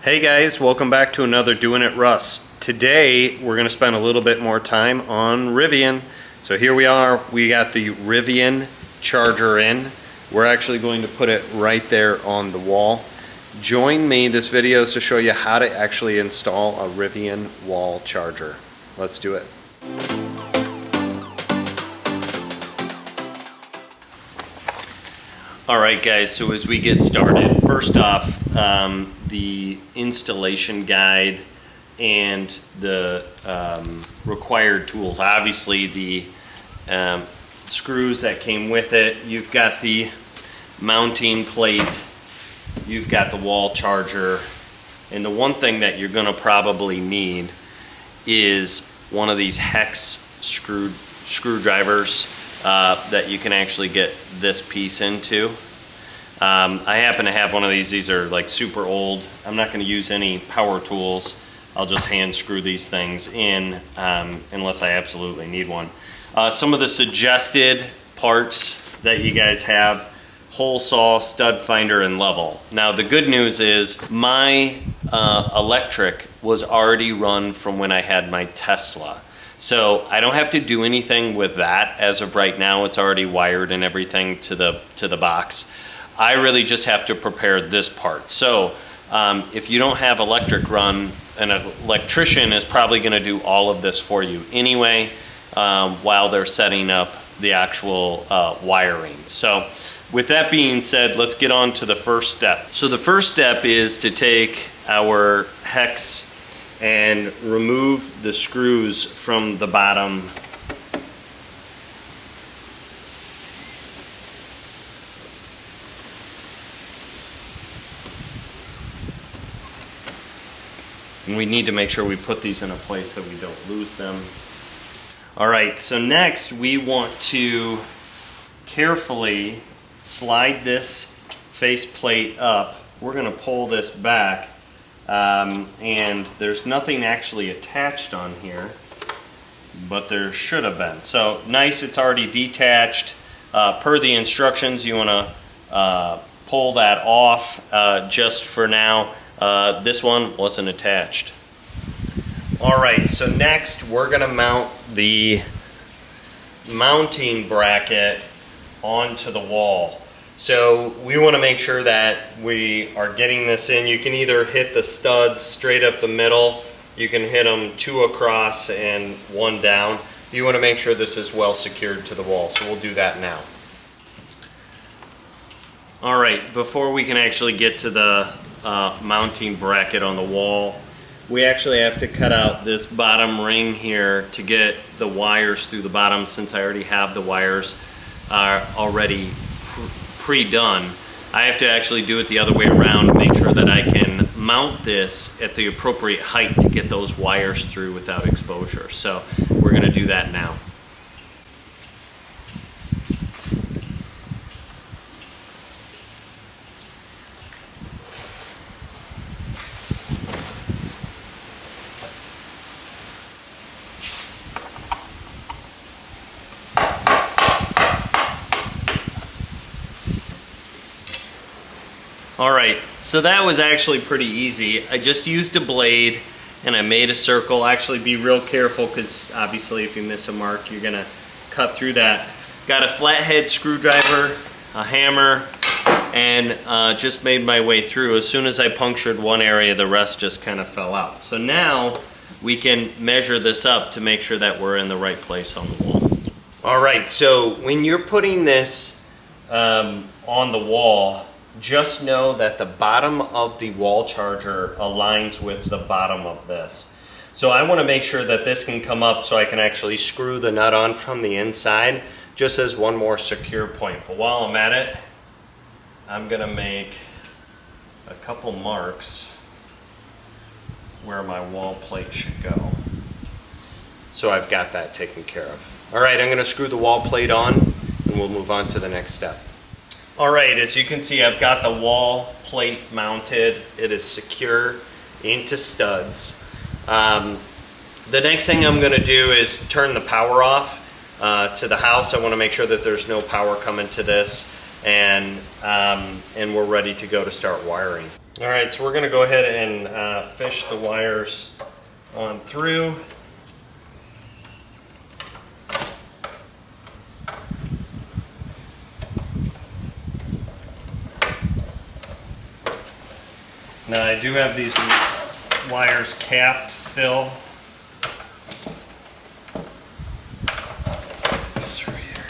Hey guys, welcome back to another Doing It Russ. Today we're going to spend a little bit more time on Rivian. So here we are, we got the Rivian charger in. We're actually going to put it right there on the wall. Join me, this video is to show you how to actually install a Rivian wall charger. Let's do it. Alright guys, so as we get started, first off, the installation guide and the required tools. Obviously the screws that came with it, you've got the mounting plate, you've got the wall charger, and the one thing that you're going to probably need is one of these hex screwdrivers that you can actually get this piece into. I happen to have one of these. These are like super old. I'm not going to use any power tools. I'll just hand screw these things in unless I absolutely need one. Some of the suggested parts that you guys have: hole saw, stud finder, and level. Now the good news is my electric was already run from when I had my Tesla. So I don't have to do anything with that as of right now. It's already wired and everything to the box. I really just have to prepare this part. So if you don't have electric run, an electrician is probably going to do all of this for you anyway while they're setting up the actual wiring. So with that being said, let's get on to the first step. So the first step is to take our hex and remove the screws from the bottom. And we need to make sure we put these in a place so we don't lose them. All right, so next we want to carefully slide this faceplate up. We're gonna pull this back. And there's nothing actually attached on here, but there should have been. So nice, it's already detached. Per the instructions, you want to pull that off just for now. This one wasn't attached. All right, so next we're going to mount the mounting bracket onto the wall. So we want to make sure that we are getting this in. You can either hit the studs straight up the middle, you can hit them 2 across and 1 down. You want to make sure this is well secured to the wall, so we'll do that now. All right, before we can actually get to the mounting bracket on the wall, we actually have to cut out this bottom ring here to get the wires through the bottom, since I already have the wires already pre-done. I have to actually do it the other way around to make sure that I can mount this at the appropriate height to get those wires through without exposure. So we're going to do that now. All right, so that was actually pretty easy. I just used a blade and I made a circle. Actually, be real careful, because obviously if you miss a mark, you're gonna cut through that. Got a flathead screwdriver, a hammer, and just made my way through. As soon as I punctured one area, the rest just kind of fell out. So now we can measure this up to make sure that we're in the right place on the wall. All right, so when you're putting this on the wall, just know that the bottom of the wall charger aligns with the bottom of this. So I want to make sure that this can come up so I can actually screw the nut on from the inside, just as one more secure point. But while I'm at it, I'm going to make a couple marks where my wall plate should go. So I've got that taken care of. All right, I'm going to screw the wall plate on and we'll move on to the next step. All right, as you can see, I've got the wall plate mounted. It is secure into studs. The next thing I'm going to do is turn the power off to the house. I want to make sure that there's no power coming to this, and we're ready to go to start wiring. All right, so we're gonna go ahead and fish the wires on through. Now I do have these wires capped still. This through here.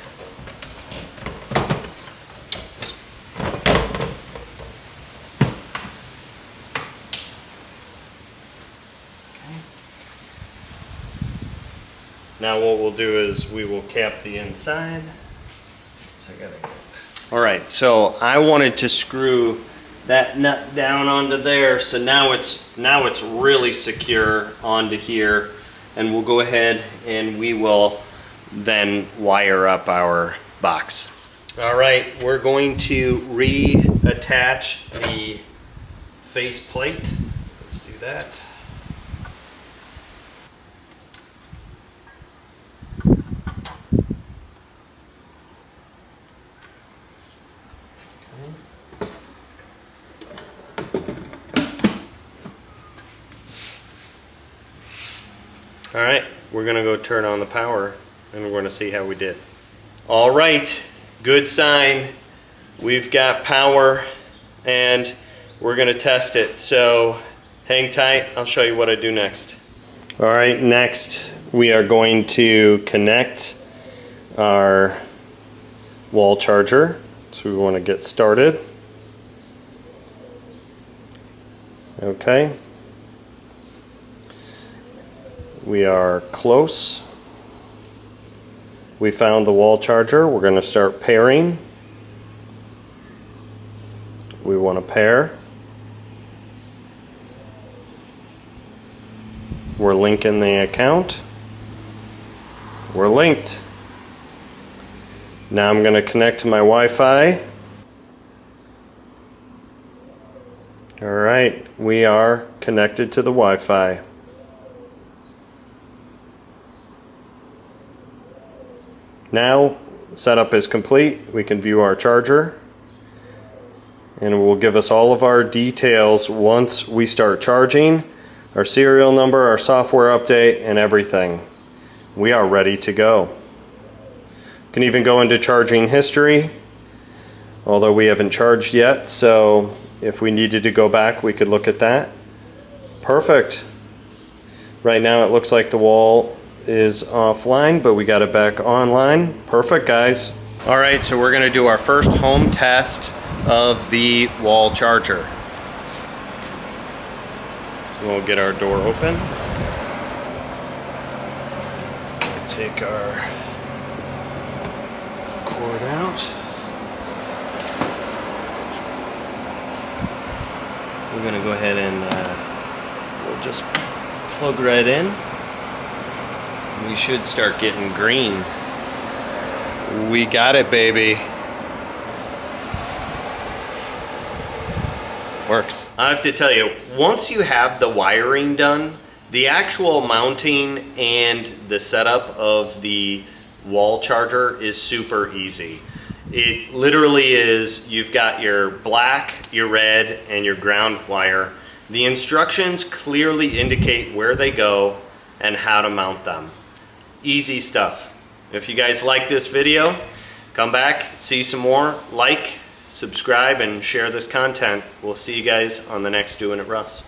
Okay. Now what we'll do is we will cap the inside. So I gotta go. All right, so I wanted to screw that nut down onto there, so now it's really secure onto here, and we'll go ahead and we will then wire up our box. All right, we're going to reattach the face plate. Let's do that. All right, we're gonna go turn on the power and we're gonna see how we did. All right, good sign. We've got power and we're gonna test it. So hang tight, I'll show you what I do next. All right, next we are going to connect our wall charger. So we wanna get started. Okay. We are close. We found the wall charger. We're going to start pairing. We want to pair. We're linking the account. We're linked. Now I'm going to connect to my Wi-Fi. All right, we are connected to the Wi-Fi. Now, setup is complete. We can view our charger, and it will give us all of our details once we start charging, our serial number, our software update, and everything. We are ready to go. You can even go into charging history, although we haven't charged yet, so if we needed to go back, we could look at that. Perfect. Right now it looks like the wall is offline, but we got it back online. Perfect, guys. All right, so we're gonna do our first home test of the wall charger. We'll get our door open. Take our cord out. We're gonna go ahead and we'll just plug right in. We should start getting green. We got it, baby. Works. I have to tell you, once you have the wiring done, the actual mounting and the setup of the wall charger is super easy. It literally is, you've got your black, your red, and your ground wire. The instructions clearly indicate where they go and how to mount them. Easy stuff. If you guys like this video, come back, see some more, like, subscribe, and share this content. We'll see you guys on the next Doing It Russ.